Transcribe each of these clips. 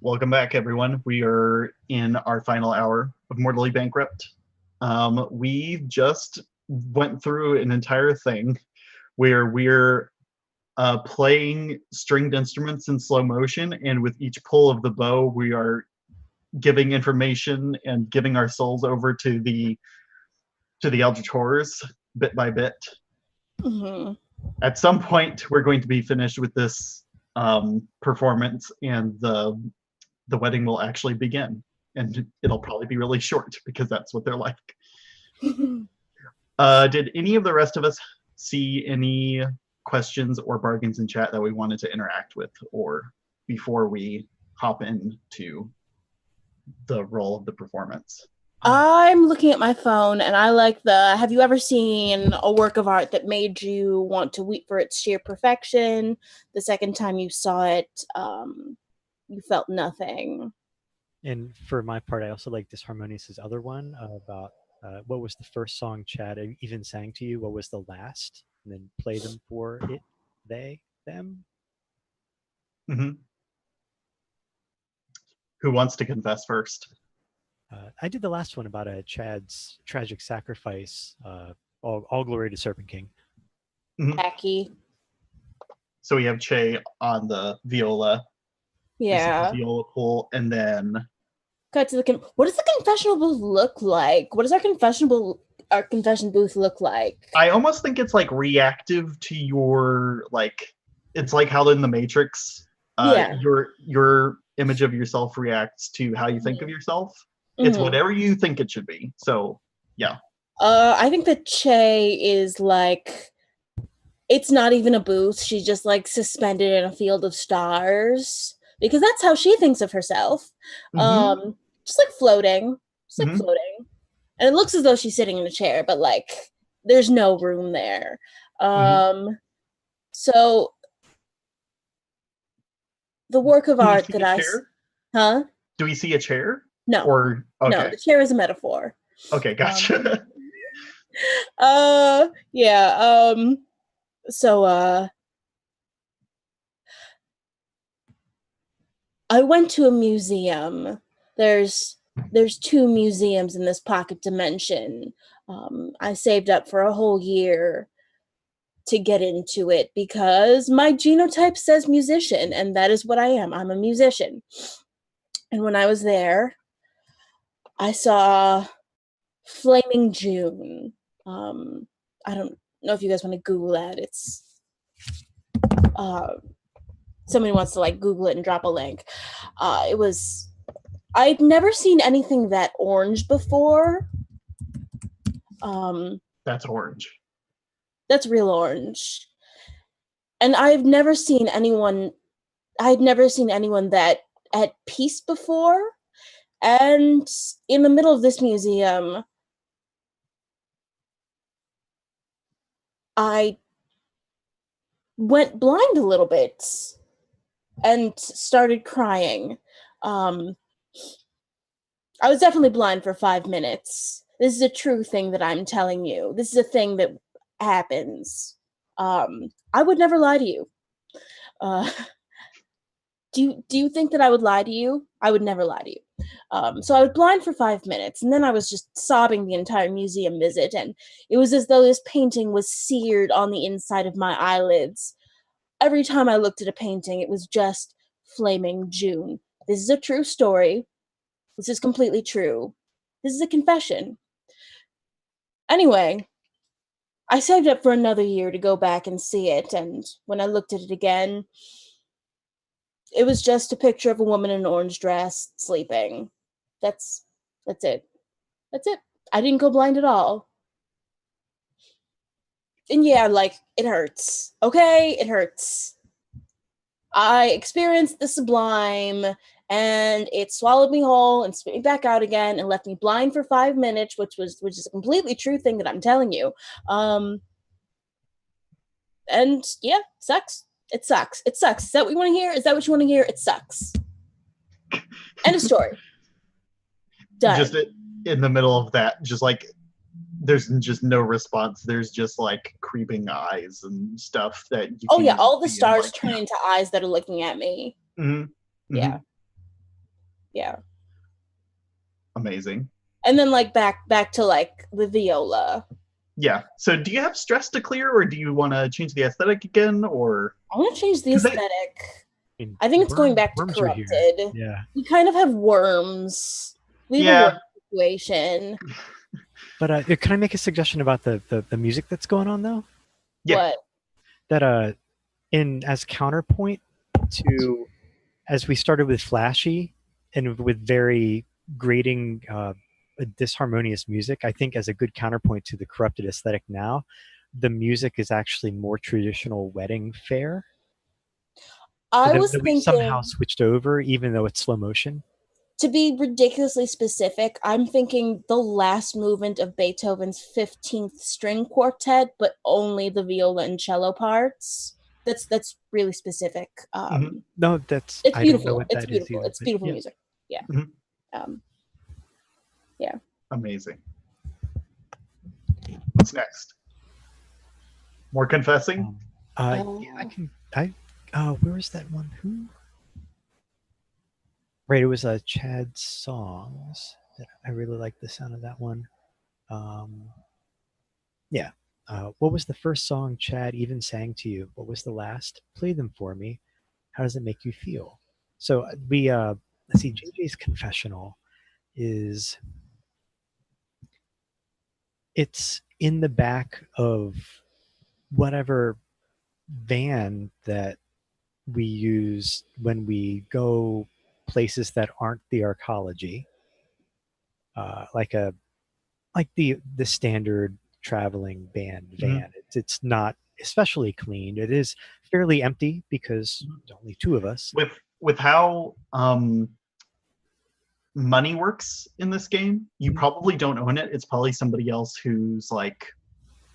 Welcome back, everyone. We are in our final hour of Mortally Bankrupt. We just went through an entire thing where we're playing stringed instruments in slow motion, and with each pull of the bow, we are giving information and giving our souls over to the Eldritch Horrors bit by bit. Mm-hmm. At some point, we're going to be finished with this performance, and the wedding will actually begin, and it'll probably be really short because that's what they're like. Did any of the rest of us see any questions or bargains in chat that we wanted to interact with, or before we hop into the role of the performance? I'm looking at my phone and I like have you ever seen a work of art that made you want to weep for its sheer perfection? The second time you saw it, you felt nothing. And for my part, I also like Disharmonious's other one about what was the first song Chad even sang to you? What was the last? And then play them for it, they, them. Mm-hmm. Who wants to confess first? I did the last one about Chad's tragic sacrifice. All glory to Serpent King. Mm-hmm. Jackie. So we have Che on the viola. Yeah. The viola pull, and then Cut to the what does the confessional booth look like? What does our confession booth look like? I almost think it's like reactive to your, like, it's like how in the Matrix, your image of yourself reacts to how you think of yourself. Mm-hmm. It's whatever you think it should be. So yeah. I think that Che is like, it's not even a booth. She's just like suspended in a field of stars, because that's how she thinks of herself. Mm-hmm. Just like floating. And it looks as though she's sitting in a chair, but like there's no room there. So the work of art that I Huh? Do we see a chair? No. Or okay. No, the chair is a metaphor. Okay, gotcha. Yeah. So I went to a museum. There's two museums in this pocket dimension. I saved up for a whole year to get into it because my genotype says musician, and that is what I am. I'm a musician. And when I was there, I saw Flaming June. I don't know if you guys want to Google that. It's somebody wants to like Google it and drop a link. I'd never seen anything that orange before. That's orange. That's real orange. And I'd never seen anyone that at peace before. And in the middle of this museum, I went blind a little bit and started crying. I was definitely blind for 5 minutes. This is a true thing that I'm telling you. This is a thing that happens. I would never lie to you. Do you think that I would lie to you? I would never lie to you. So I was blind for 5 minutes, and then I was just sobbing the entire museum visit, and it was as though this painting was seared on the inside of my eyelids. Every time I looked at a painting, it was just Flaming June. This is a true story. This is completely true. This is a confession. Anyway, I saved up for another year to go back and see it, and when I looked at it again, it was just a picture of a woman in an orange dress sleeping. That's it. That's it. I didn't go blind at all. And yeah, like, it hurts. Okay? It hurts. I experienced the sublime, and it swallowed me whole and spit me back out again and left me blind for 5 minutes, which is a completely true thing that I'm telling you. And yeah, sucks. It sucks. It sucks. Is that what you want to hear? Is that what you want to hear? It sucks. End of story. Done. Just in the middle of that, just like, there's just no response. There's just like creeping eyes and stuff that you all the stars turn into eyes that are looking at me. Mm-hmm. Yeah. Yeah. Amazing. And then like back to like the viola. Yeah. So do you have stress to clear, or do you want to change the aesthetic again, or? I want to change the 'Cause aesthetic. I think it's going back to worms are here. corrupted. Yeah. We kind of have worms. We have a Yeah. worm situation. But can I make a suggestion about the music that's going on though? Yeah. What? That as counterpoint to, as we started with flashy and with very grating disharmonious music, I think as a good counterpoint to the corrupted aesthetic now, the music is actually more traditional wedding fare. I that, was that we thinking, somehow switched over, even though it's slow motion. to be ridiculously specific, I'm thinking the last movement of Beethoven's 15th string quartet, but only the viola and cello parts. That's really specific. No, that's It's I beautiful. don't know what It's that beautiful. is either, It's but beautiful yeah. music. Yeah. Mhm. Yeah. Amazing. What's next? More confessing? Yeah, I can. Where was that one? Who? Right, it was Chad Songs. I really like the sound of that one. Yeah. What was the first song Chad even sang to you? What was the last? Play them for me. How does it make you feel? So we let's see. JJ's confessional is, it's in the back of whatever van that we use when we go places that aren't the arcology, like the standard traveling band van. It's not especially clean. It is fairly empty because there's only two of us. With how money works in this game, you probably don't own it. It's probably somebody else who's like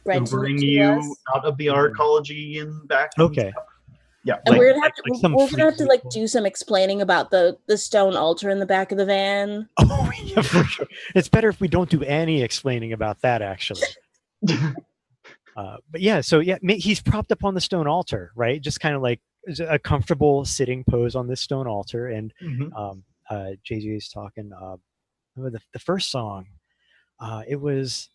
Renting it Ubering to you us. out of the arcology and back. And Okay. stuff. Yeah. And Like, we're gonna have to like some we're gonna have to like freaky- do some explaining about the stone altar in the back of the van. Oh yeah, for sure. It's better if we don't do any explaining about that, actually. But yeah, so yeah, he's propped up on the stone altar, right? Just kind of like a comfortable sitting pose on this stone altar, and JJ is talking. The first song, it was,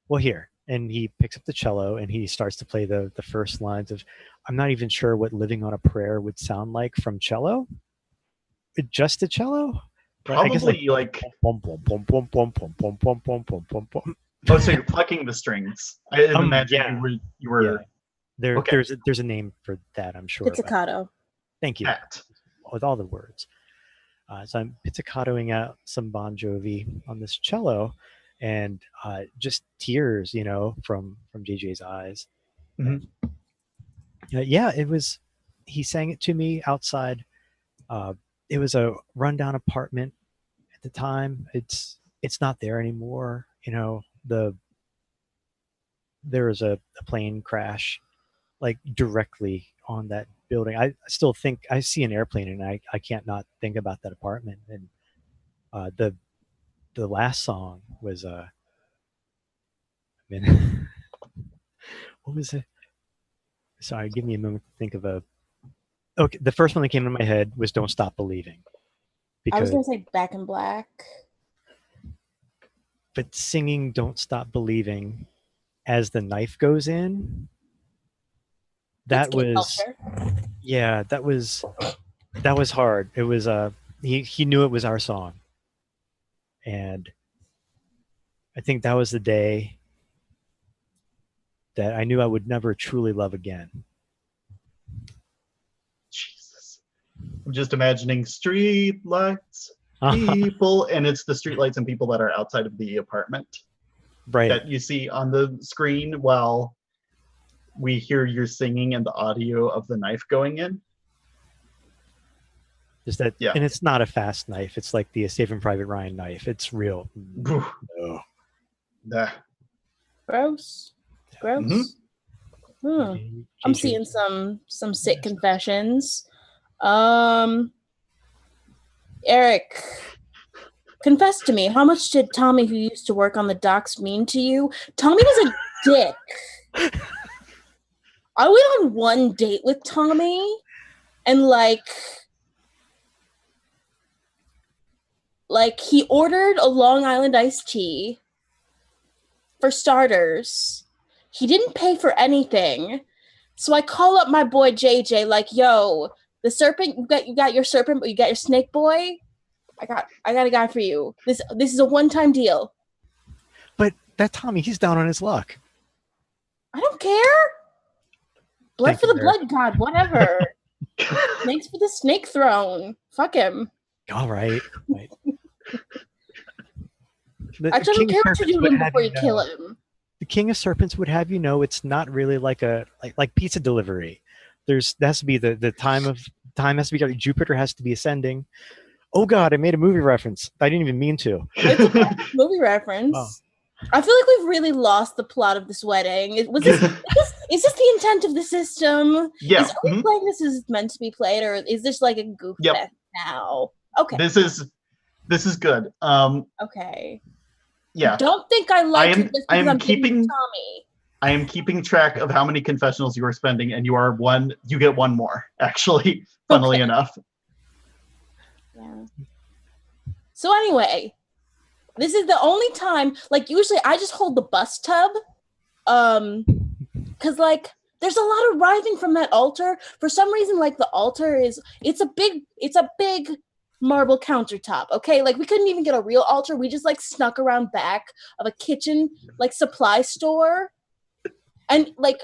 well, here, and he picks up the cello and he starts to play the first lines of, I'm not even sure what "Living on a Prayer" would sound like from cello. Just a cello, right? I guess like bum, bum, bum, bum, bum, bum, bum, bum, bum, bum, bum, bum. Oh, so you're plucking the strings. I imagine yeah. you were Yeah. okay. There's a name for that, I'm sure. Pizzicato. Thank you. That. With all the words. So I'm pizzicatoing out some Bon Jovi on this cello, and just tears, from JJ's eyes. Yeah, it was. He sang it to me outside. It was a rundown apartment at the time. It's not there anymore. There was a plane crash like directly on that building. I still think I see an airplane and I can't not think about that apartment. And the last song was what was it? Sorry, give me a moment to think of okay, the first one that came to my head was "Don't Stop Believing." I was gonna say Back in Black. But singing "Don't Stop Believing" as the knife goes in, that was hard. It was he knew it was our song, and I think that was the day that I knew I would never truly love again. Jesus. I'm just imagining street lights, people, and it's the street lights and people that are outside of the apartment. Right. That you see on the screen while we hear your singing and the audio of the knife going in. Just that, yeah. And it's not a fast knife. It's like the Saving Private Ryan knife. It's real. Oh. Gross. I'm seeing some sick confessions. Eric, confess to me, how much did Tommy, who used to work on the docks, mean to you? Tommy was a dick. I went on one date with Tommy, and like, like, he ordered a Long Island iced tea for starters. He didn't pay for anything. So I call up my boy JJ, like, yo, the serpent, you got your serpent, but you got your snake boy. I got a guy for you. This is a one-time deal. But that Tommy, he's down on his luck. I don't care. Blood for the blood god, whatever. Snakes for the snake throne. Fuck him. All right. I don't care what you do to him before you kill him. The King of Serpents would have you know it's not really like like pizza delivery. There has to be the time has to be, Jupiter has to be ascending. Oh God, I made a movie reference. I didn't even mean to. It's a movie reference. Oh. I feel like we've really lost the plot of this wedding. Is this the intent of the system? Yeah. Is playing this is meant to be played, or is this like a goof fest now? Okay. This is good. Okay. Yeah. Don't think I like it just because I'm keeping Tommy. I am keeping track of how many confessionals you are spending, and you get one more, actually, funnily enough. Yeah. So anyway, this is the only time, like, usually I just hold the bus tub. Because, like, there's a lot of writhing from that altar. For some reason, like, the altar it's a big marble countertop, okay? Like, we couldn't even get a real altar. We just, like, snuck around back of a kitchen, like, supply store. And, like,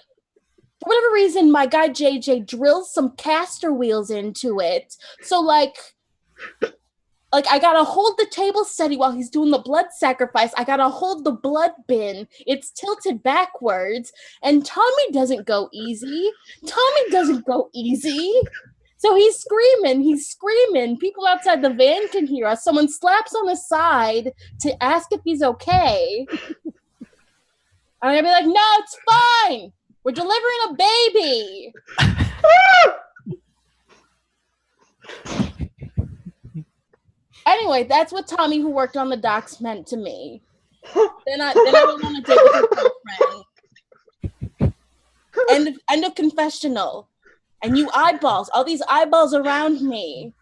for whatever reason, my guy JJ drills some caster wheels into it. So, like, I gotta hold the table steady while he's doing the blood sacrifice. I gotta hold the blood bin. It's tilted backwards. And Tommy doesn't go easy. So he's screaming. People outside the van can hear us. Someone slaps on the side to ask if he's okay. And I'm gonna be like, no, it's fine. We're delivering a baby. Anyway, that's what Tommy, who worked on the docks, meant to me. Then I went on a date with his girlfriend. End of confessional. And you eyeballs, all these eyeballs around me.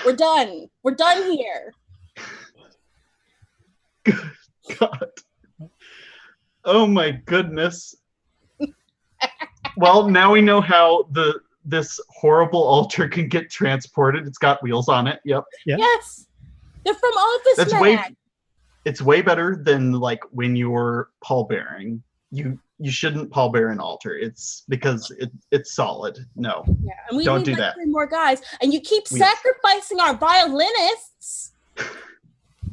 We're done. We're done here. God. Oh my goodness. Well, now we know how this horrible altar can get transported. It's got wheels on it. Yep. Yes. They're from Office Mag. It's way better than, like, when you're pallbearing. You shouldn't pallbear an altar. It's because it's solid. No. Yeah. And we don't need do like that. 3 more guys. And you keep sacrificing our violinists.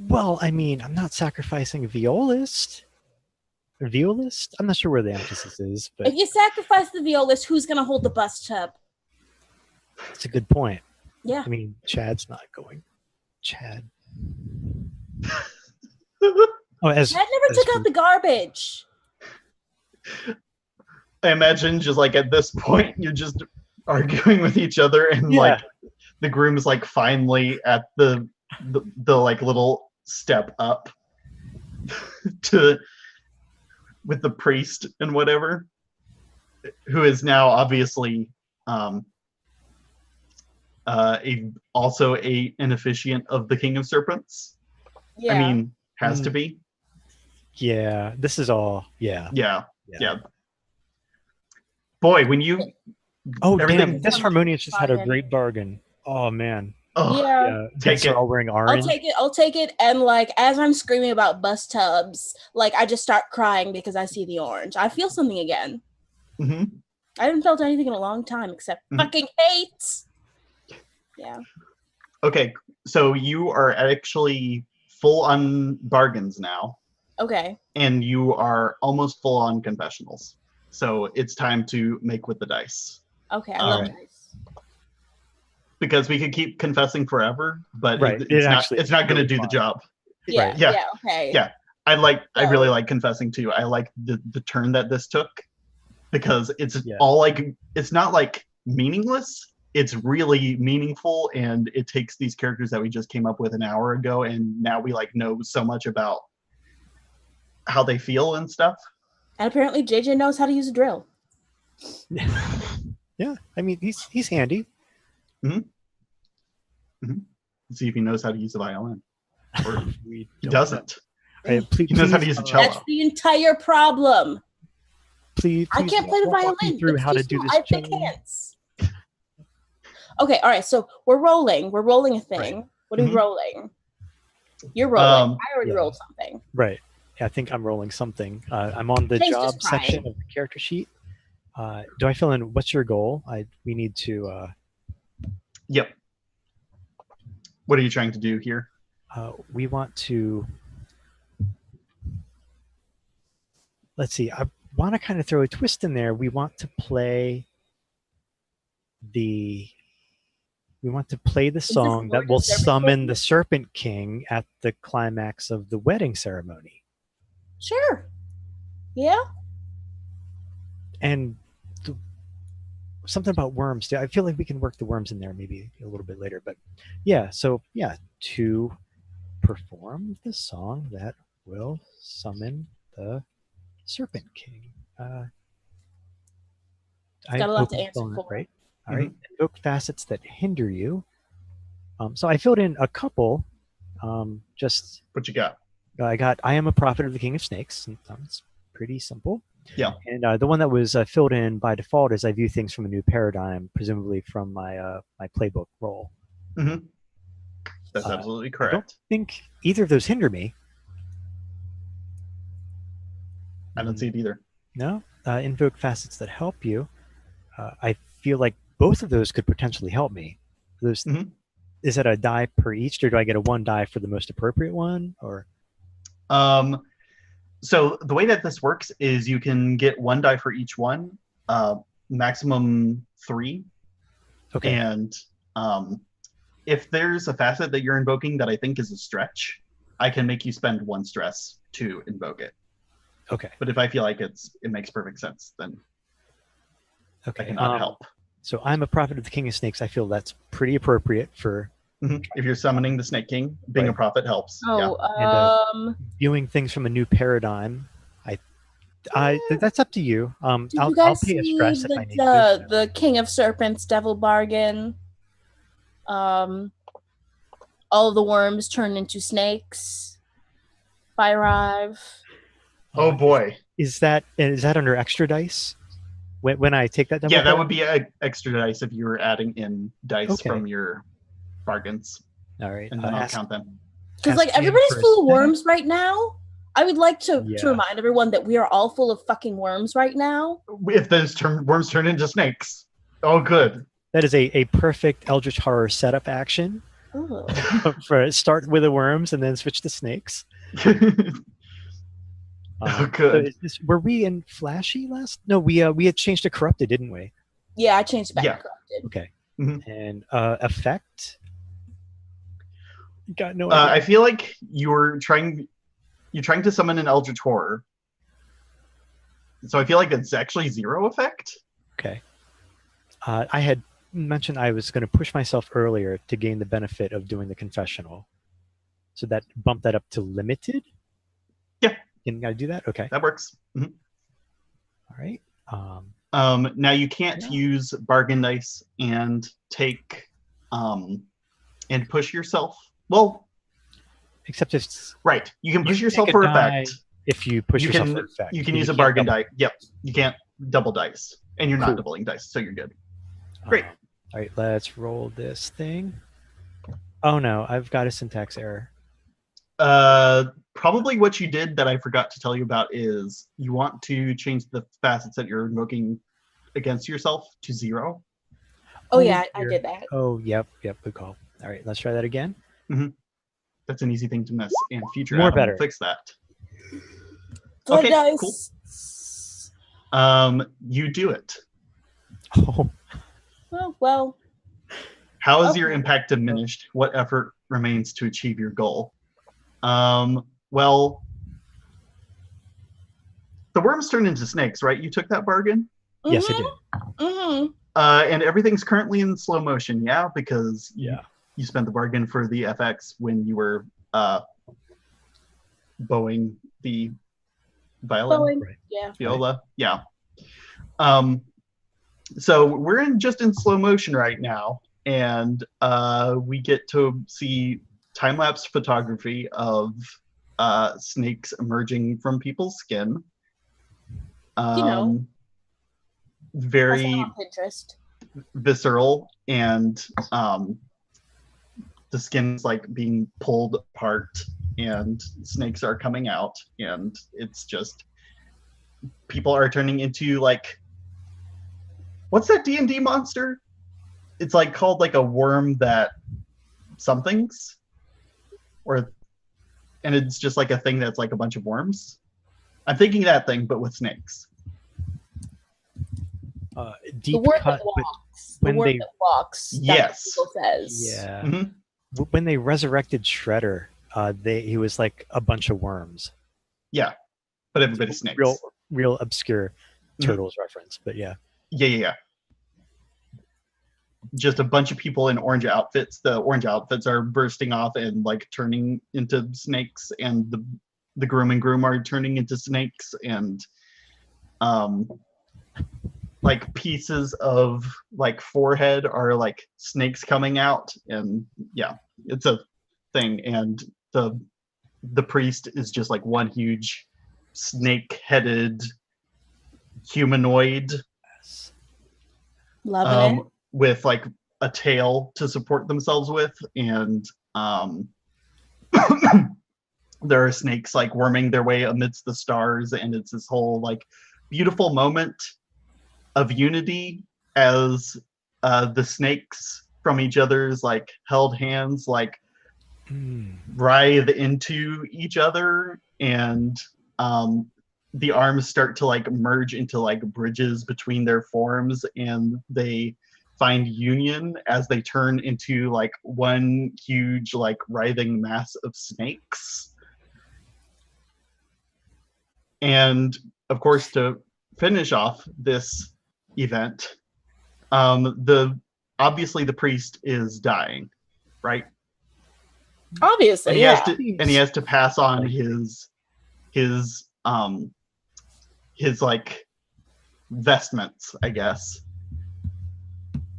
Well, I mean, I'm not sacrificing a violist. Or violist? I'm not sure where the emphasis is. But if you sacrifice the violist, who's going to hold the bus tub? That's a good point. Yeah. I mean, Chad's not going. Chad. Chad never took out the garbage. I imagine just, like, at this point, you're just arguing with each other, and like the groom is, like, finally at the like little step up with the priest and whatever, who is now obviously also an officiant of the King of Serpents. Yeah. I mean, has to be. Yeah, this is all. Yeah. Boy, when you. Oh damn! This Harmonious just had a great bargain. Oh man. Oh, yeah. Take it. All wearing orange. I'll take it. And, like, as I'm screaming about bus tubs, like, I just start crying because I see the orange. I feel something again. Mm-hmm. I haven't felt anything in a long time except fucking hate. Yeah. Okay, so you are actually full on bargains now. Okay. And you are almost full on confessionals. So it's time to make with the dice. Okay, I love dice. Because we could keep confessing forever, but it's not going to do the job. Yeah, right. Yeah. Okay. Yeah, I really like confessing too. I like the turn that this took, because it's all like, it's not like meaningless. It's really meaningful, and it takes these characters that we just came up with an hour ago, and now we, like, know so much about how they feel and stuff. And apparently JJ knows how to use a drill. Yeah, I mean, he's handy. Mm-hmm. Mm-hmm. See if he knows how to use the violin, or We he don't doesn't. know. Please, He knows how to use a cello. That's the entire problem. Please, I can't play the walk me violin. through It's how too to do small. this. I have big cello. hands. Okay, all right. So we're rolling. We're rolling a thing. Right. What are we Mhm. rolling? You're rolling. I already yeah. rolled something. Right. I think I'm rolling something. I'm on the Jay's job just crying. section of the character sheet. Do I fill in what's your goal? We need to. Yep. What are you trying to do here? We want to. Let's see. I want to kind of throw a twist in there. We want to play the. We want to play the song that will summon the Serpent King at the climax of the wedding ceremony. Sure. Yeah. And something about worms too. I feel like we can work the worms in there maybe a little bit later. But yeah, so yeah, to perform the song that will summon the Serpent King. I Got a lot hope to I'm answer spelling that for. right. All right. Invoke facets that hinder you. So I filled in a couple. Just What you got? I am a prophet of the King of Snakes. It's pretty simple. Yeah. And the one that was filled in by default is I view things from a new paradigm, presumably from my my playbook role. Mm-hmm. That's absolutely correct. I don't think either of those hinder me. I don't see it either. No. Invoke facets that help you. I feel like both of those could potentially help me. Those. Is it a die per each, or do I get a one die for the most appropriate one? Or so the way that this works is you can get one die for each one, maximum 3. Okay. And if there's a facet that you're invoking that I think is a stretch, I can make you spend 1 stress to invoke it. Okay. But if I feel like it makes perfect sense, then I cannot help. So I'm a prophet of the King of Snakes. I feel that's pretty appropriate for. If you're summoning the Snake King, being a prophet helps. Oh, yeah. And, viewing things from a new paradigm. That's up to you. I'll pay a stress if I need to. The King of Serpents, Devil Bargain. All the worms turn into snakes. By Rive. Oh boy. Is that under extra dice? When I take that double? Yeah, that would be extra dice if you were adding in dice from your bargains. All right. And then I'll count them. Because everybody's full of worms right now. I would like to remind everyone that we are all full of fucking worms right now. If those worms turn into snakes. Oh, good. That is a perfect Eldritch Horror setup action. Oh. For start with the worms and then switch to snakes. Oh, good. So were we in Flashy last? No, we had changed to Corrupted, didn't we? Yeah, I changed it back to Corrupted. Okay. Mm-hmm. And effect? Got no idea. I feel like you're trying to summon an Eldritch Horror. So I feel like it's actually 0 effect. Okay. I had mentioned I was going to push myself earlier to gain the benefit of doing the confessional. So that bumped that up to limited? Yeah. Can I do that? Okay. That works. Mm-hmm. All right. Now you can't use bargain dice and take and push yourself. Well, except if right, you can push yourself for effect. If you push yourself for effect, you can use a bargain die. Yep, you can't double dice, and you're not doubling dice, so you're good. Great. All right, let's roll this thing. Oh no, I've got a syntax error. Probably what you did that I forgot to tell you about is you want to change the facets that you're invoking against yourself to 0. Oh yeah, I did that. Oh, yep, good call. All right, let's try that again. Mm-hmm. That's an easy thing to miss, and future More Adam better. will fix that. Okay, dice. Cool. You do it. Oh. Oh well. How is your impact diminished? What effort remains to achieve your goal? Well, the worms turned into snakes, right? You took that bargain? Yes, I did. Mm-hmm. And everything's currently in slow motion, yeah? Because you spent the bargain for the FX when you were bowing the violin. Right. Yeah. Viola. Yeah. So we're just in slow motion right now. and we get to see time-lapse photography of snakes emerging from people's skin. Very Pinterest. visceral, and the skin's like being pulled apart and snakes are coming out, and it's just people are turning into like, what's that D&D monster? It's like called like a worm that somethings, and it's just like a thing that's like a bunch of worms. I'm thinking that thing, but with snakes. Deep the word cut, that walks. when the word they- that walks. Yes. That Google says. Yeah. Mhm. When they resurrected Shredder, he was like a bunch of worms. Yeah, but everybody's snakes. Real obscure Mhm. Turtles reference, but yeah. Yeah. Just a bunch of people in orange outfits. The orange outfits are bursting off and like turning into snakes, and the groom and groom are turning into snakes, and like pieces of like forehead are like snakes coming out, and yeah, it's a thing. And the priest is just like one huge snake-headed humanoid Loving it. with like a tail to support themselves with, and there are snakes like worming their way amidst the stars, and it's this whole like beautiful moment of unity as the snakes from each other's like held hands like writhe into each other, and the arms start to like merge into like bridges between their forms, and they find union as they turn into like one huge like writhing mass of snakes. And of course, to finish off this event, obviously the priest is dying, right? Obviously, And he yeah. has to pass on his like vestments, I guess,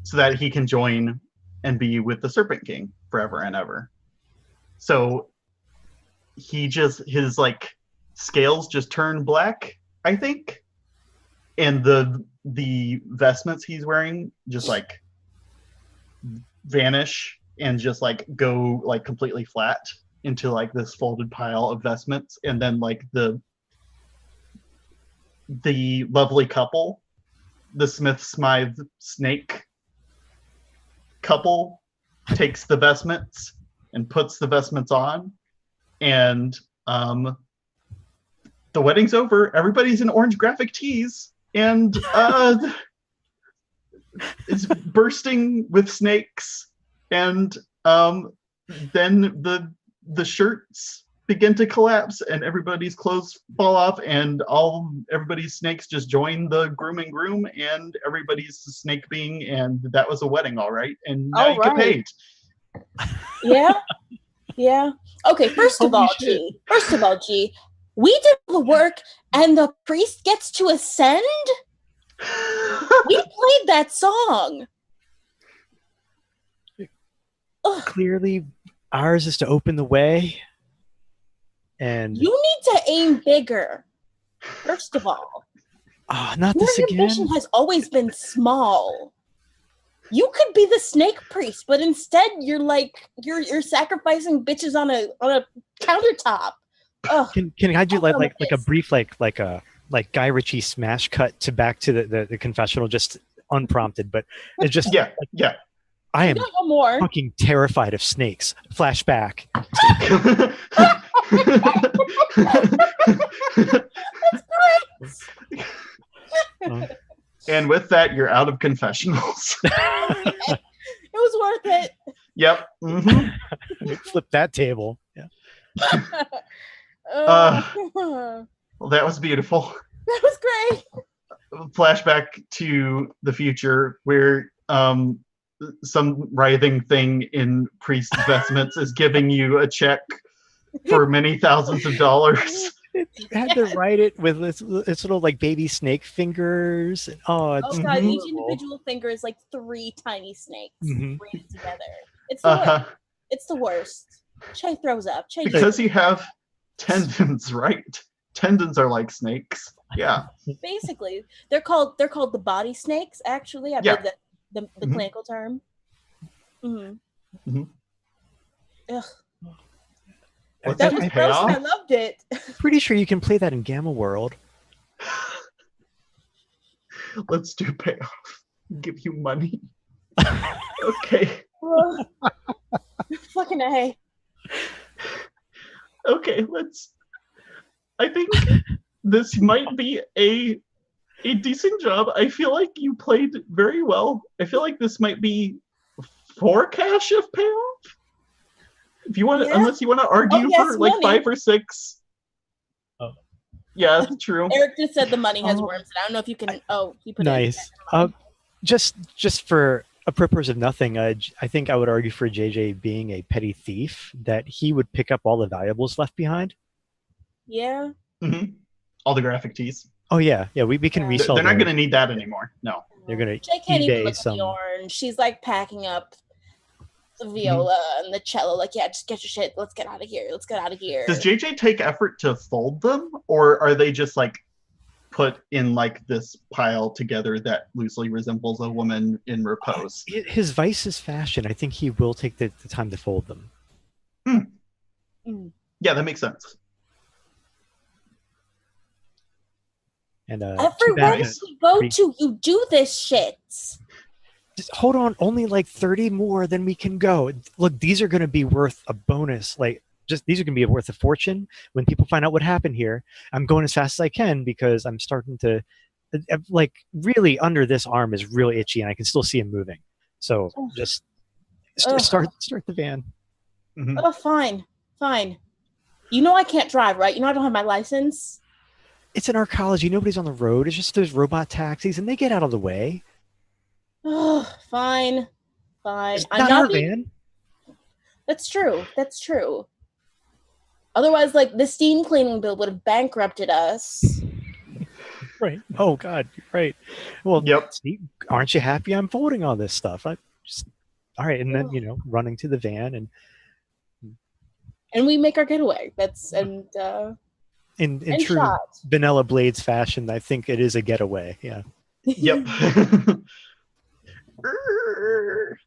so that he can join and be with the Serpent King forever and ever. So his like scales just turn black, I think, and the vestments he's wearing just like vanish and just like go like completely flat into like this folded pile of vestments, and then like the lovely couple, the Smith Smythe snake couple, takes the vestments and puts the vestments on, and the wedding's over. Everybody's in orange graphic tees, and it's bursting with snakes, and then the shirts begin to collapse, and everybody's clothes fall off, and everybody's snakes just join the groom and groom, and everybody's a snake being, and that was a wedding, all right. And now you get paid. Yeah. Okay, first of all, G, we did the work and the priest gets to ascend? We played that song. Ugh. Clearly, ours is to open the way. And you need to aim bigger. First of all, not this your again. ambition has always been small. You could be the snake priest, but instead you're like you're sacrificing bitches on a countertop. Ugh. Can I do like a brief like Guy Ritchie smash cut back to the confessional, just unprompted, but it's just yeah. I am fucking terrified of snakes. Flashback. And with that, you're out of confessionals. It was worth it. Yep. Mm-hmm. Flip that table. Yeah. Well, that was beautiful. That was great. Flashback to the future, where some writhing thing in priest's vestments is giving you a check for many thousands of dollars. You had to write it with its little like baby snake fingers. Oh, it's Oh god, each adorable. individual finger is like 3 tiny snakes Mhm. braided together. It's the worst. It's the worst. Che throws up. Che Because you have tendons, right? Tendons are like snakes. Yeah. basically they're called the body snakes. Actually, I Yeah. believe that the Mhm. clinical term. Mhm. Ugh, What's that the was gross. And I payoff? loved it. Pretty sure you can play that in Gamma World. Let's do payoff. Give you money. Okay. Ugh. Fucking A. Okay, I think this might be a decent job. I feel like you played very well. I feel like this might be 4 cash of payoff. If you want to, Yeah. unless you want to argue yes, for like money. 5 or 6. Oh. Yeah, true. Eric just said the money has Oh. worms. And I don't know if you can. You put Nice. it. Just for a purpose of nothing, I think I would argue for JJ being a petty thief, that he would pick up all the valuables left behind. Yeah. Hmm. All the graphic tees. Oh yeah, we can Yeah. resell. They're not those. going to need that anymore. No. They're gonna Jay can't even eBay look some. at the orange. She's like packing up the viola and the cello. Like, yeah, just get your shit. Let's get out of here. Let's get out of here. Does JJ take effort to fold them, or are they just like put in like this pile together that loosely resembles a woman in repose? His vice is fashion. I think he will take the time to fold them. Yeah, that makes sense. And everywhere we go to, you do this shit. Just hold on, only like 30 more, then we can go. Look, these are going to be worth a bonus. Like, these are going to be worth a fortune when people find out what happened here. I'm going as fast as I can because I'm starting to, like, really under this arm is really itchy and I can still see him moving. So just start the van. Mm-hmm. Oh, fine. You know I can't drive, right? You know I don't have my license. It's an arcology. Nobody's on the road. It's just those robot taxis, and they get out of the way. Oh, fine. It's I'm not our van. That's true. Otherwise, like, the steam cleaning bill would have bankrupted us. Right. Oh God, you're right. Well, yep. Steve, aren't you happy I'm folding all this stuff? All right, and then running to the van and we make our getaway. In true Vanilla Blades fashion, I think it is a getaway. Yeah. Yep.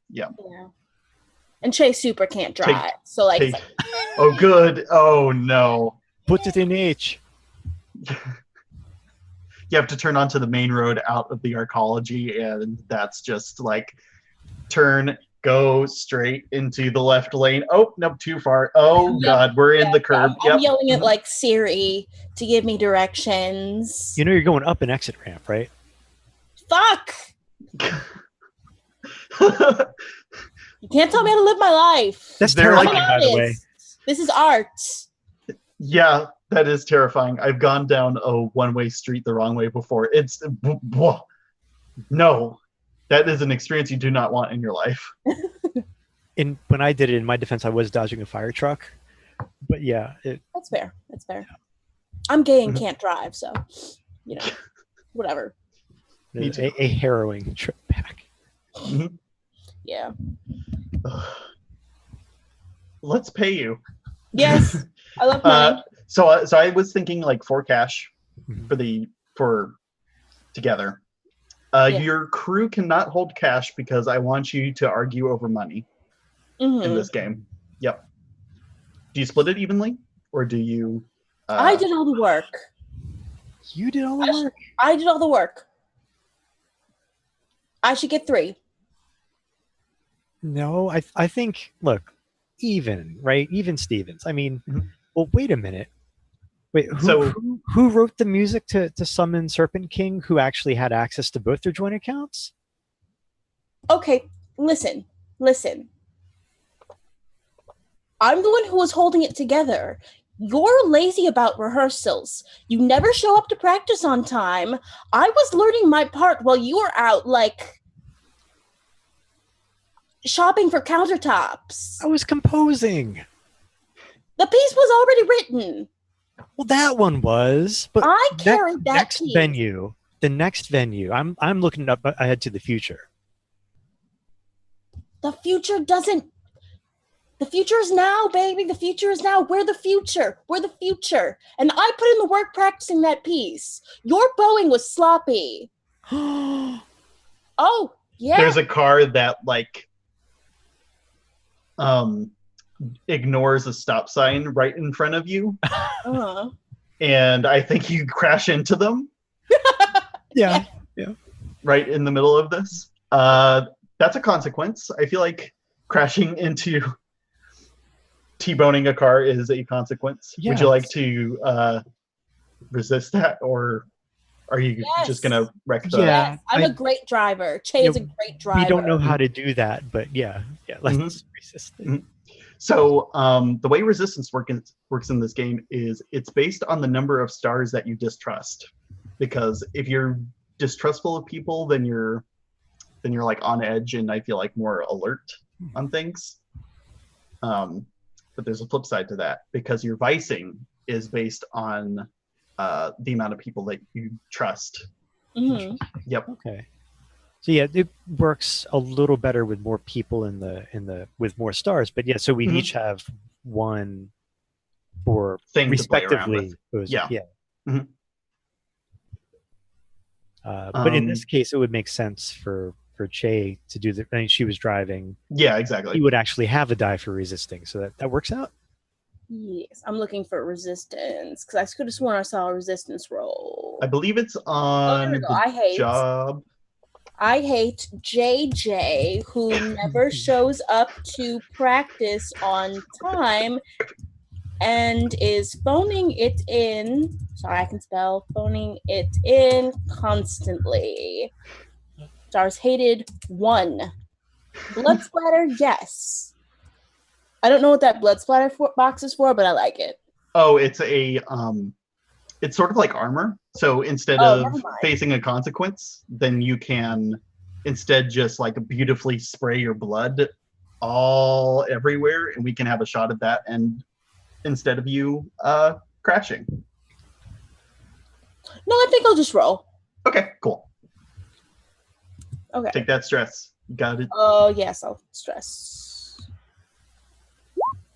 Yeah. And Chase super can't drive, so like. Oh, good. Oh no. Put it in H. You have to turn onto the main road out of the arcology, and that's just like go straight into the left lane. Oh, no, too far. Oh, God, we're in the curb. I'm yelling at, like, Siri to give me directions. You know you're going up an exit ramp, right? Fuck! You can't tell me how to live my life. That's terrifying, by the way. This is art. Yeah, that is terrifying. I've gone down a one-way street the wrong way before. It's... No. That is an experience you do not want in your life. When I did it, in my defense, I was dodging a fire truck. But yeah. That's fair. Yeah. I'm gay and can't drive, so, whatever. A harrowing trip back. Mm-hmm. Yeah. Let's pay Yes. I love money. So I was thinking like 4 cash for together. Your crew cannot hold cash because I want you to argue over money in this game. Yep. Do you split it evenly, or do you? I did all the work. You did all the work. I did all the work. I should get 3. No, I think. Look, even Stevens. I mean, well, wait a minute. Wait, who wrote the music to summon Serpent King, who actually had access to both their joint accounts? Okay, listen. I'm the one who was holding it together. You're lazy about rehearsals. You never show up to practice on time. I was learning my part while you were out, like, shopping for countertops. I was composing. The piece was already written. Well, that one was. But I carried that next piece. venue. The next venue. I'm looking up ahead to the future. The future doesn't. The future is now, baby. The future is now. We're the future. We're the future. And I put in the work practicing that piece. Your bowing was sloppy. Oh, yeah. There's a car that like ignores a stop sign right in front of you. Uh-huh. And I think you crash into them. Yeah. Right in the middle of this. That's a consequence. I feel like crashing into T-boning a car is a consequence. Yes. Would you like to resist that, or are you just gonna wreck the? Yeah. Yes, I'm a great driver. Che is a great driver. We don't know how to do that, but yeah, let's resist it. Mhm. So the way resistance works in this game is it's based on the number of stars that you distrust. Because if you're distrustful of people, then you're like on edge, and I feel like more alert on things. But there's a flip side to that, because your vicing is based on the amount of people that you trust. Mm-hmm. Yep. Okay. So yeah, it works a little better with more people in the with more stars. But yeah, so we each have one for Thing respectively. to play around with. Yeah. Mm-hmm. But in this case, it would make sense for Che to do the. I mean, she was driving. Yeah, exactly. He would actually have a die for resisting, so that works out. Yes, I'm looking for resistance because I could have sworn I saw a resistance roll. I believe it's on the job. I hate JJ, who never shows up to practice on time and is phoning it in. Sorry, I can spell. Phoning it in constantly. Stars hated 1. Blood splatter, yes. I don't know what that blood splatter box is for, but I like it. Oh, it's a it's sort of like armor. So instead of facing a consequence, then you can instead just like beautifully spray your blood all everywhere, and we can have a shot at that, and instead of you crashing. No, I think I'll just roll. Okay, cool. Okay. Take that stress. Got it. Oh yes, I'll stress.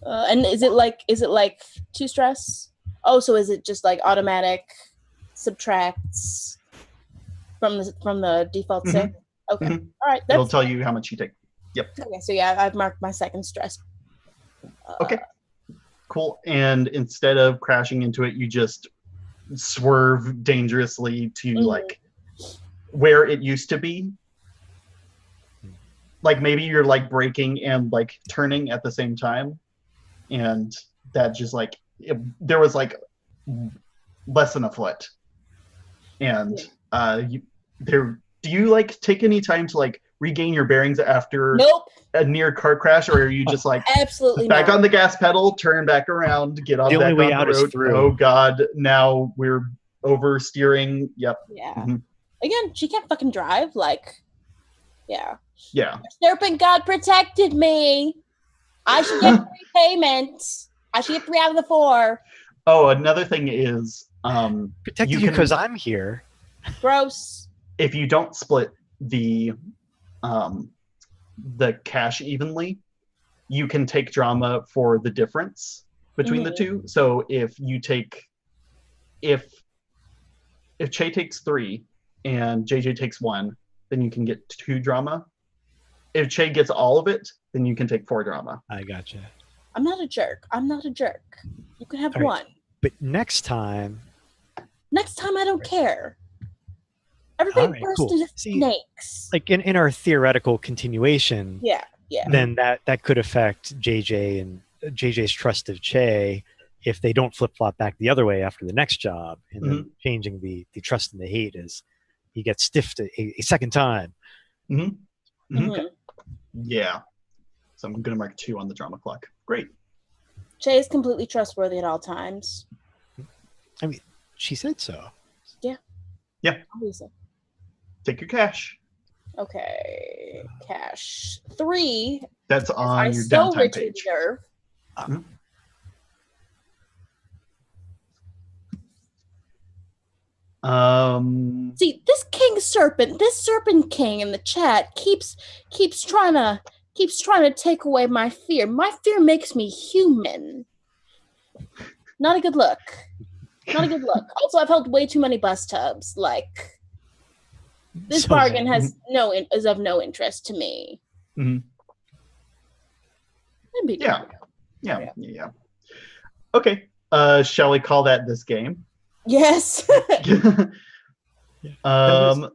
And is it like 2 stress? Oh, so is it just like automatic subtracts from the default 6? Okay. All right. It'll tell you how much you take. Yep. Okay, so yeah, I've marked my second stress. Okay. Cool. And instead of crashing into it, you just swerve dangerously to like where it used to be. Like maybe you're like braking and like turning at the same time, and that just like there was like less than a foot, and do you like take any time to like regain your bearings after a near car crash, or are you just like absolutely back on the gas pedal, turn back around, get on the back only way on out the road? Is through. Oh God, now we're oversteering. Yep. Yeah. Again, she can't fucking drive. Like, yeah. Yeah. Serpent God protected me. I should get 3 payments. I should get 3 out of the 4. Oh, another thing is protected you because I'm here. Gross. If you don't split the cash evenly, you can take drama for the difference between the two. So if Che takes 3 and JJ takes 1, then you can get 2 drama. If Che gets all of it, then you can take 4 drama. I gotcha. I'm not a jerk. You can have 1. But next time I don't care. Everybody burst into snakes. Like in our theoretical continuation, yeah. Then that could affect JJ and JJ's trust of Che if they don't flip flop back the other way after the next job, and then changing the trust and the hate as he gets stiffed a second time. Okay. Yeah. So I'm gonna mark 2 on the drama clock. Great. Che is completely trustworthy at all times. I mean, she said so. Yeah. Yeah. Obviously. Take your cash. Okay. Cash 3. That's on your downtime page. See, this king serpent, this serpent king in the chat keeps trying to take away my fear. My fear makes me human. Not a good look. Not a good look. Also, I've held way too many bus tubs. Like, this bargain is of no interest to me. Yeah. Okay. Shall we call that this game? Yes. That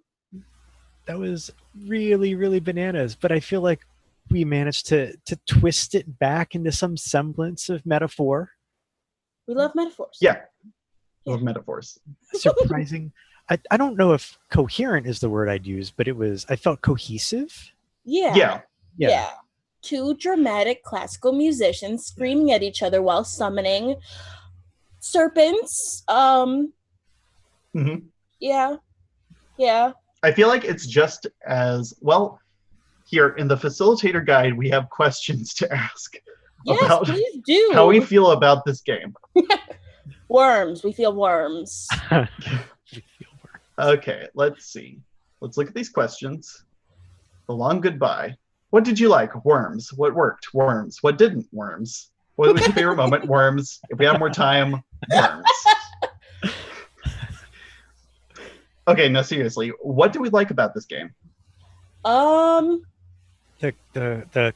was really, really bananas. But I feel like we managed to twist it back into some semblance of metaphor. We love metaphors. Yeah. Love metaphors. Surprising. I don't know if coherent is the word I'd use, but I felt cohesive. Yeah. Two dramatic classical musicians screaming at each other while summoning serpents. Yeah. I feel like it's just as well. Here in the facilitator guide, we have questions to ask about please do. How we feel about this game. Worms. We feel worms. Okay, let's see. Let's look at these questions. The long goodbye. What did you like? Worms. What worked? Worms. What didn't? Worms. What was your favorite moment? Worms. If we have more time, worms. Okay, no, seriously. What do we like about this game? The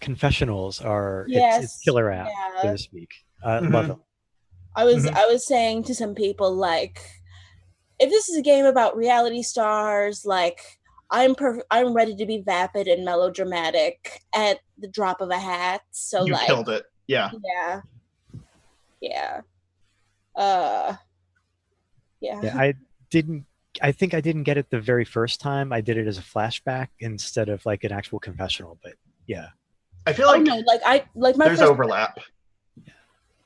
confessionals are it's killer app, so to speak. Love them. I was saying to some people, like, if this is a game about reality stars, like, I'm ready to be vapid and melodramatic at the drop of a hat. So you killed it. Yeah. I think I didn't get it the very first time. I did it as a flashback instead of like an actual confessional, but yeah. I feel like there's overlap.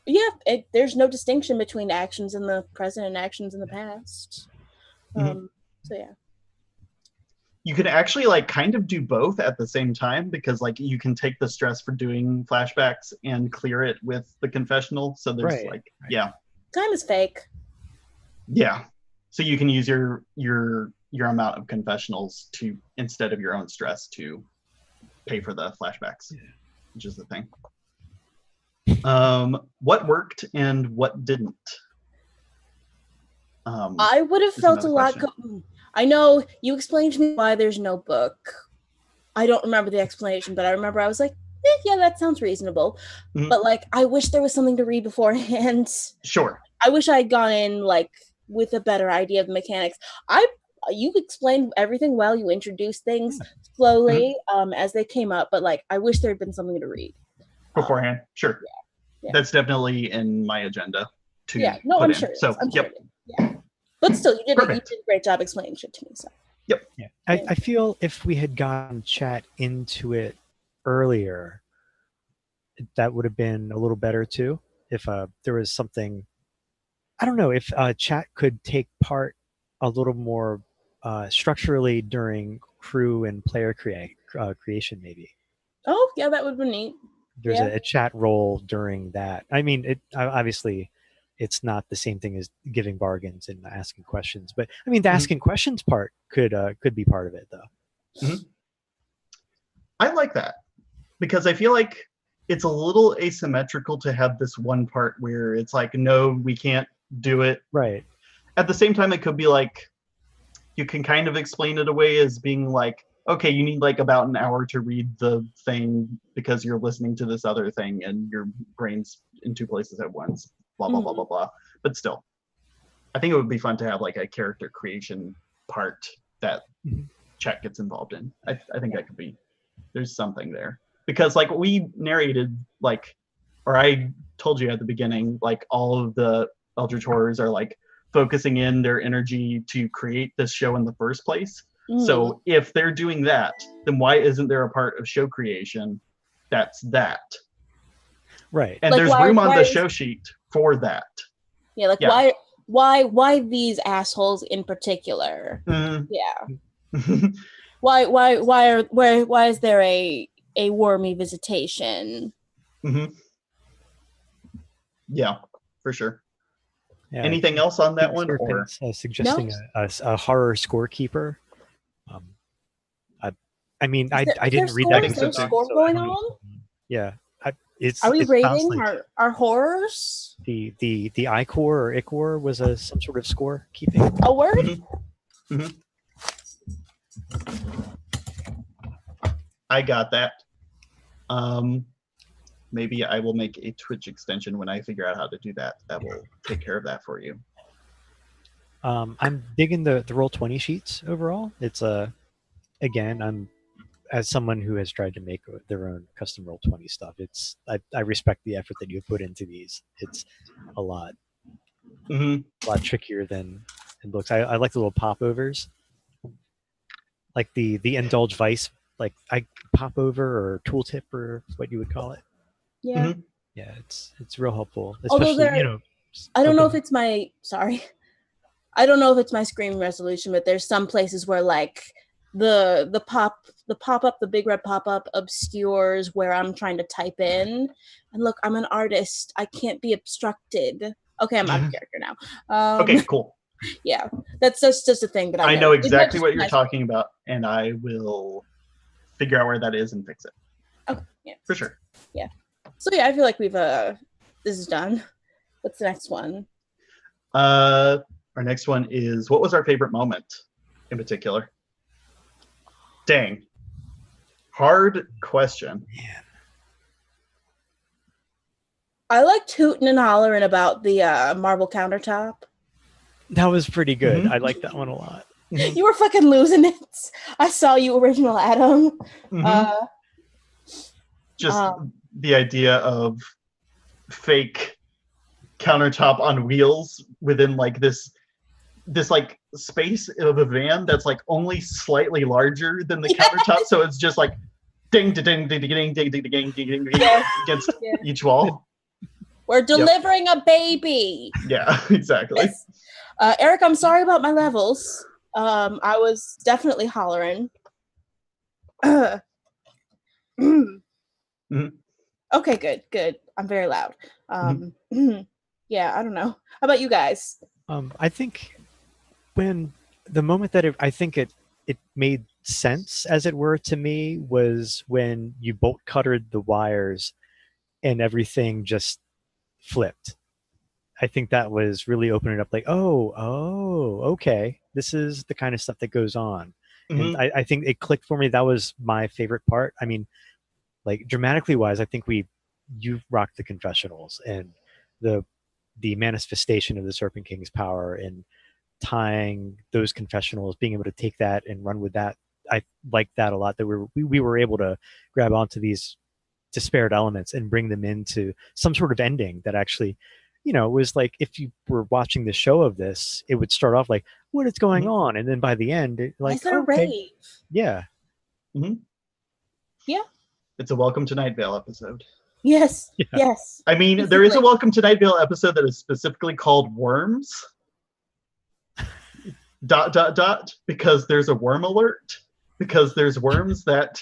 Yeah, there's no distinction between actions in the present and actions in the past. So yeah. You can actually like kind of do both at the same time, because like you can take the stress for doing flashbacks and clear it with the confessional. So there's time is fake. Yeah. So you can use your amount of confessionals to, instead of your own stress, to pay for the flashbacks, which is the thing. What worked and what didn't? I would have felt a lot. I know you explained to me why there's no book. I don't remember the explanation, but I remember I was like, yeah, that sounds reasonable. But like, I wish there was something to read beforehand. Sure. I wish I had gone in like with a better idea of the mechanics. You explained everything well. You introduced things slowly as they came up, but like, I wish there had been something to read beforehand. Sure. Yeah. That's definitely in my agenda to I'm sure. So I'm sure. Yeah. But still, you did a great job explaining shit to me. So. Yep. Yeah. I feel if we had gotten chat into it earlier, that would have been a little better too. If there was something, I don't know, if chat could take part a little more structurally during crew and player creation, maybe. Oh yeah, that would be neat. There's a chat role during that. I mean, it obviously. It's not the same thing as giving bargains and asking questions, but I mean, the asking questions part could be part of it, though. I like that because I feel like it's a little asymmetrical to have this one part where it's like, no, we can't do it. Right. At the same time, it could be like, you can kind of explain it away as being like, okay, you need like about an hour to read the thing because you're listening to this other thing and your brain's in two places at once. Blah, blah, blah, blah, blah. But still, I think it would be fun to have like a character creation part that chat gets involved in. I think that could be, there's something there. Because like we narrated, like, or I told you at the beginning, like all of the Eldritch Horrors are like focusing in their energy to create this show in the first place. So if they're doing that, then why isn't there a part of show creation that's that? Right. And like, there's room on the show sheet for that. Yeah, like why these assholes in particular? Yeah. why is there a wormy visitation? Yeah, for sure. Yeah, Anything else on that King one? Or Serpent's, suggesting a horror scorekeeper. I mean, I didn't read that. Is there a so, score so going on? Yeah, Are we it sounds rating like our horrors? the ICOR or ICOR was some sort of score keeping. A word? Mm-hmm. Mm-hmm. I got that. Maybe I will make a Twitch extension when I figure out how to do that. That will take care of that for you. I'm digging the Roll20 sheets overall. It's again, I'm as someone who has tried to make their own custom Roll20 stuff. I respect the effort that you put into these. It's a lot trickier than it looks. I like the little popovers, like the Indulge Vice, like I pop over or tooltip or what you would call it. Yeah. Yeah, it's real helpful, Although especially I don't know if it's my I don't know if it's my screen resolution, but there's some places where like the pop-up, the big red pop-up obscures where I'm trying to type in. And look, I'm an artist. I can't be obstructed. Okay, I'm out of character now. Okay, cool. Yeah, that's just a thing that I know exactly what you're talking about, and I will figure out where that is and fix it. Okay, yeah. For sure. Yeah. So yeah, I feel like we've this is done. What's the next one? Our next one is, what was our favorite moment in particular? Dang. Hard question. Man. I like tooting and hollering about the marble countertop. That was pretty good. I like that one a lot. You were fucking losing it. I saw you, original Adam. Just the idea of fake countertop on wheels within like this like space of a van that's like only slightly larger than the countertop, so it's just like ding ding ding ding ding ding ding ding ding against each wall. We're delivering a baby. Yeah, exactly. Yes. Eric, I'm sorry about my levels. I was definitely hollering. Okay, good. I'm very loud. Yeah, I don't know. How about you guys? I think when the moment that I think it made sense, as it were, to me, was when you bolt cuttered the wires and everything just flipped. I think that was really opening up, like, oh, okay, this is the kind of stuff that goes on. And I think it clicked for me. That was my favorite part. I mean, like, dramatically wise, I think you rocked the confessionals and the manifestation of the Serpent King's power and tying those confessionals, being able to take that and run with that. I like that a lot, that we were able to grab onto these disparate elements and bring them into some sort of ending that actually, was like, if you were watching the show of this, it would start off like, what is going on? And then by the end, like, okay. Yeah. Yeah. It's a Welcome to Night Vale episode. Yes. Yeah. Yes. I mean, there is a Welcome to Night Vale episode that is specifically called Worms. ... because there's a worm alert, because there's worms that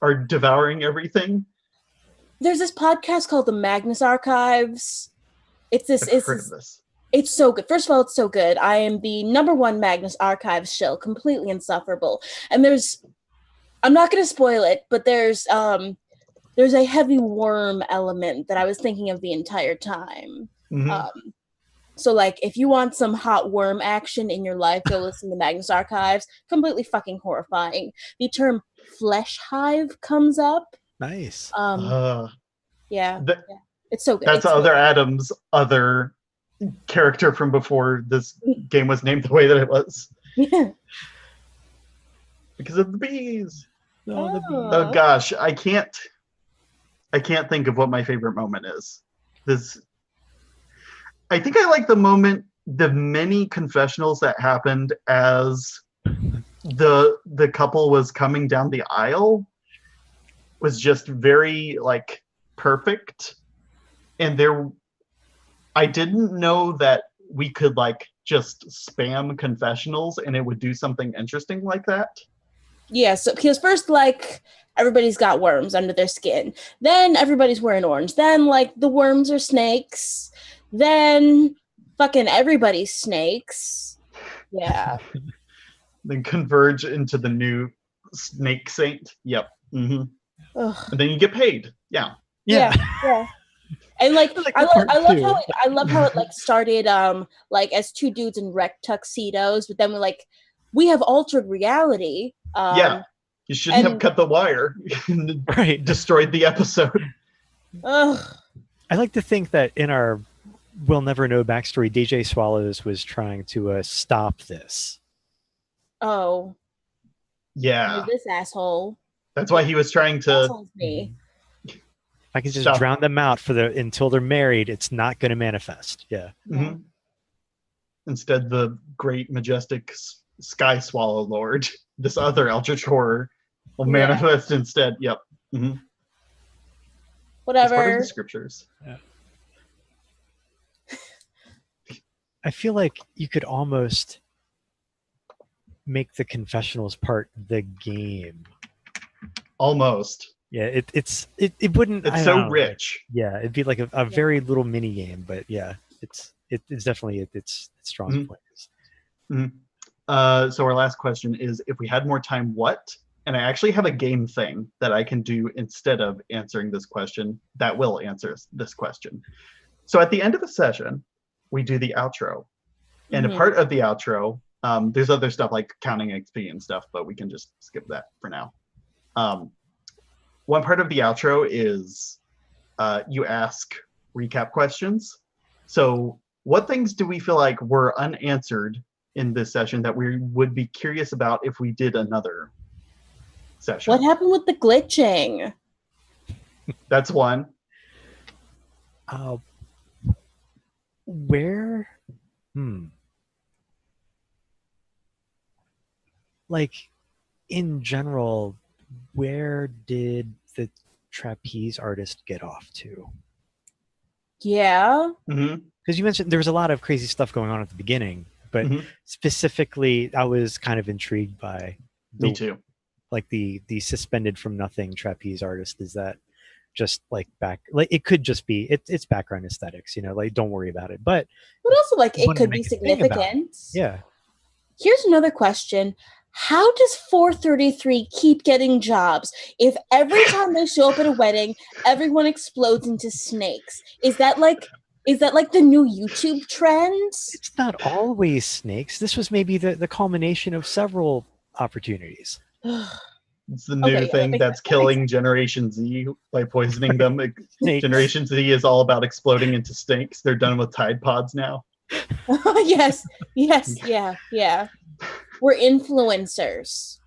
are devouring everything. There's this podcast called the Magnus Archives. It's heard of this. It's so good. First of all, it's so good. I am the #1 Magnus Archives shill, completely insufferable. And I'm not going to spoil it, but there's a heavy worm element that I was thinking of the entire time. So, like, if you want some hot worm action in your life, go listen to Magnus Archives. Completely fucking horrifying. The term flesh hive comes up. Nice. Yeah. It's so good. That's Adam's other character from before this game was named the way that it was. Yeah. Because of the bees. The bees. Oh gosh, I can't think of what my favorite moment is. I think I like the many confessionals that happened as the couple was coming down the aisle was just very like perfect. And I didn't know that we could like just spam confessionals and it would do something interesting like that. Yeah, so because first, like, everybody's got worms under their skin. Then everybody's wearing orange. Then, like, the worms are snakes. Then fucking everybody's snakes. Yeah. Then converge into the new snake saint. Yep. And Ugh. then you get paid. Yeah. Yeah. And like like I the part love two. I love how it like started like as two dudes in rec tuxedos, but then we have altered reality. Yeah. You shouldn't have cut the wire. Right. Destroyed the episode. Ugh. I like to think that in our We'll Never Know backstory, DJ Swallows was trying to stop this. Oh. Yeah. Who's this asshole? That's why he was trying to. Asshole's me. I can just drown them out until they're married. It's not going to manifest. Yeah. Mm-hmm. Instead, the great, majestic Sky Swallow Lord, this other Eldritch horror, will manifest instead. Yep. Mm-hmm. Whatever. It's part of the scriptures. Yeah. I feel like you could almost make the confessionals part the game. Almost. Yeah, it wouldn't. It's so rich. Yeah, it'd be like a very little mini game, but yeah, it's definitely its strong points. So our last question is: if we had more time, what? And I actually have a game thing that I can do instead of answering this question that will answer this question. So at the end of a session, we do the outro, and a part of the outro, there's other stuff like counting XP and stuff, but we can just skip that for now. One part of the outro is you ask recap questions. So what things do we feel like were unanswered in this session that we would be curious about if we did another session? What happened with the glitching? That's one. Where? Like, in general, where did the trapeze artist get off to? Yeah. Because you mentioned there was a lot of crazy stuff going on at the beginning, but specifically, I was kind of intrigued by Me too. Like the suspended from nothing trapeze artist. Is that just like it could just be it's background aesthetics, like don't worry about it. But also like it could be significant. Yeah. Here's another question. How does 433 keep getting jobs if every time they show up at a wedding, everyone explodes into snakes? Is that like the new YouTube trend? It's not always snakes. This was maybe the culmination of several opportunities. It's the new thing that's killing Generation Z by poisoning them. Generation Z is all about exploding into snakes. They're done with Tide Pods now. Yes, yeah. We're influencers.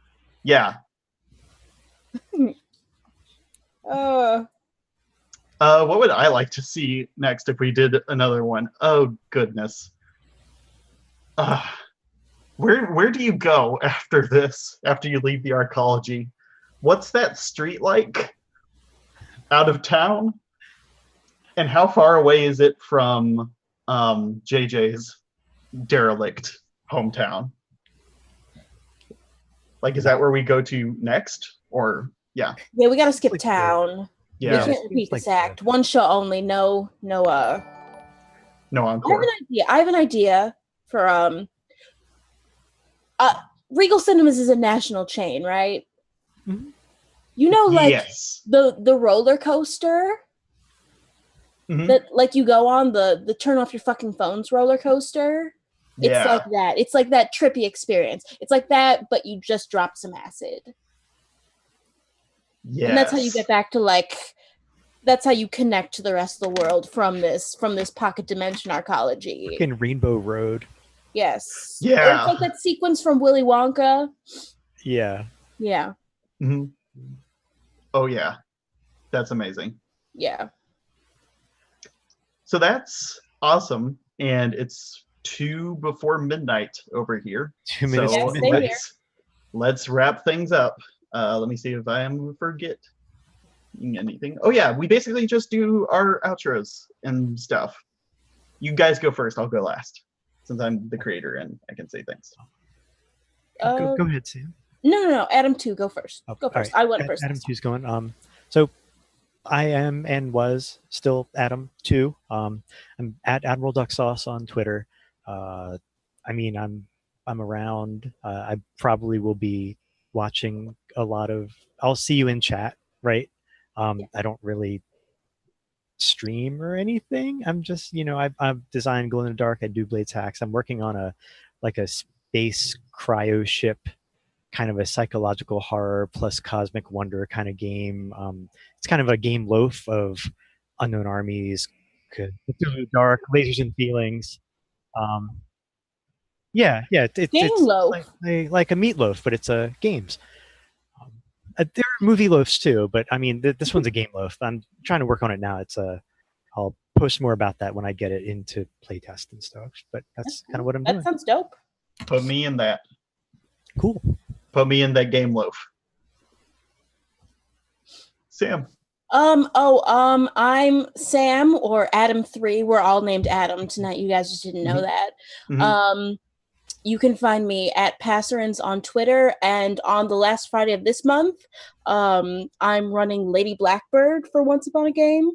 Yeah. What would I like to see next if we did another one? Oh goodness. Where do you go after this? After you leave the arcology? What's that street like? Out of town? And how far away is it from JJ's derelict hometown? Like, is that where we go to next? Or yeah, we gotta skip town. Yeah, we can't repeat this act. One show only. No encore. I have an idea for Regal Cinemas is a national chain, right? Like yes. the roller coaster that like you go on, the turn off your fucking phones roller coaster. It's like that. It's like that trippy experience. It's like that, but you just drop some acid. Yeah. And that's how you get back to that's how you connect to the rest of the world from this pocket dimension arcology. Fucking Rainbow Road. Yes. Yeah. Or it's like that sequence from Willy Wonka. Yeah. Yeah. Oh yeah. That's amazing. Yeah. So that's awesome. And it's 2 before midnight over here. 2 minutes so to midnight. Let's wrap things up. Let me see if I am forgetting anything. Oh yeah, we basically just do our outros and stuff. You guys go first, I'll go last. Since I'm the creator and I can say things. Go ahead, Sam. No. Adam 2, go first. Go first. Right. I went first. Adam 2's going. So I am and was still Adam too. I'm at Admiral Duck Sauce on Twitter. I mean, I'm around. I probably will be watching a lot of. I'll see you in chat, right? I don't really stream or anything. I'm just, I've designed glow in the dark. I do blades hacks. I'm working on a space cryo ship, kind of a psychological horror plus cosmic wonder kind of game. It's kind of a game loaf of unknown armies, dark lasers and feelings. Yeah, it's loaf. like a meatloaf, but it's games. There are movie loaves too, but I mean, this one's a game loaf. I'm trying to work on it now. I'll post more about that when I get it into playtest and stuff. But that's kind of what I'm doing. That sounds dope. Put me in that. Cool. Put me in that game loaf. Sam. I'm Sam or Adam3. We're all named Adam tonight. You guys just didn't know that. Mm-hmm. You can find me at Passerins on Twitter, and on the last Friday of this month, I'm running Lady Blackbird for Once Upon a Game.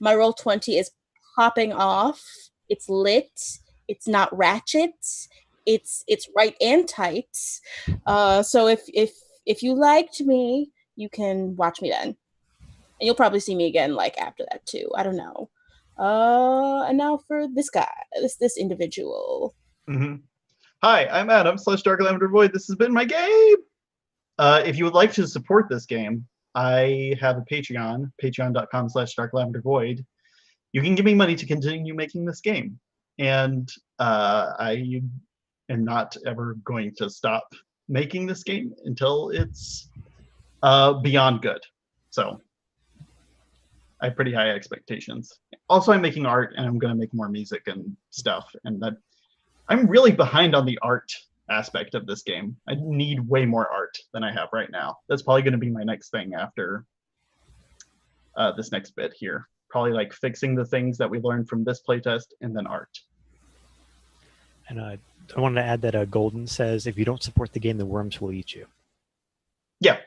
My Roll20 is popping off. It's lit. It's not ratchet. It's right and tight. So if you liked me, you can watch me then. And you'll probably see me again after that too. I don't know. And now for this guy, this individual. Mm-hmm. Hi, I'm Adam /Dark Lavender Void. This has been my game. If you would like to support this game, I have a Patreon, patreon.com/Dark Lavender Void. You can give me money to continue making this game. And I am not ever going to stop making this game until it's beyond good. So I have pretty high expectations. Also, I'm making art, and I'm going to make more music and stuff. And I'm really behind on the art aspect of this game. I need way more art than I have right now. That's probably going to be my next thing after this next bit here. Probably fixing the things that we learned from this playtest and then art. And I wanted to add that Golden says, if you don't support the game, the worms will eat you. Yeah.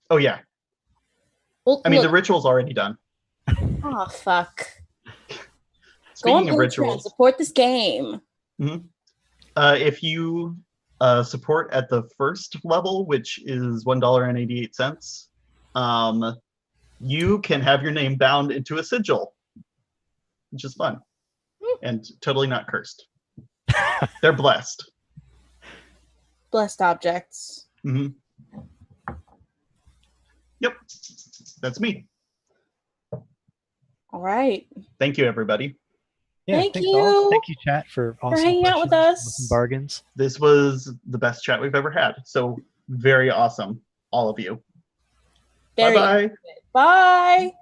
Oh, yeah. Well, I mean, the ritual's already done. Oh, fuck. Speaking of rituals, support this game. Mm-hmm. If you support at the first level, which is $1.88, you can have your name bound into a sigil, which is fun and totally not cursed. They're blessed. Blessed objects. Mm-hmm. Yep, that's me. All right. Thank you, everybody. Yeah, Thank thanks you. all. Thank you, chat, for awesome hanging out with us. Awesome bargains. This was the best chat we've ever had. So very awesome, all of you. Bye-bye. Bye. Bye.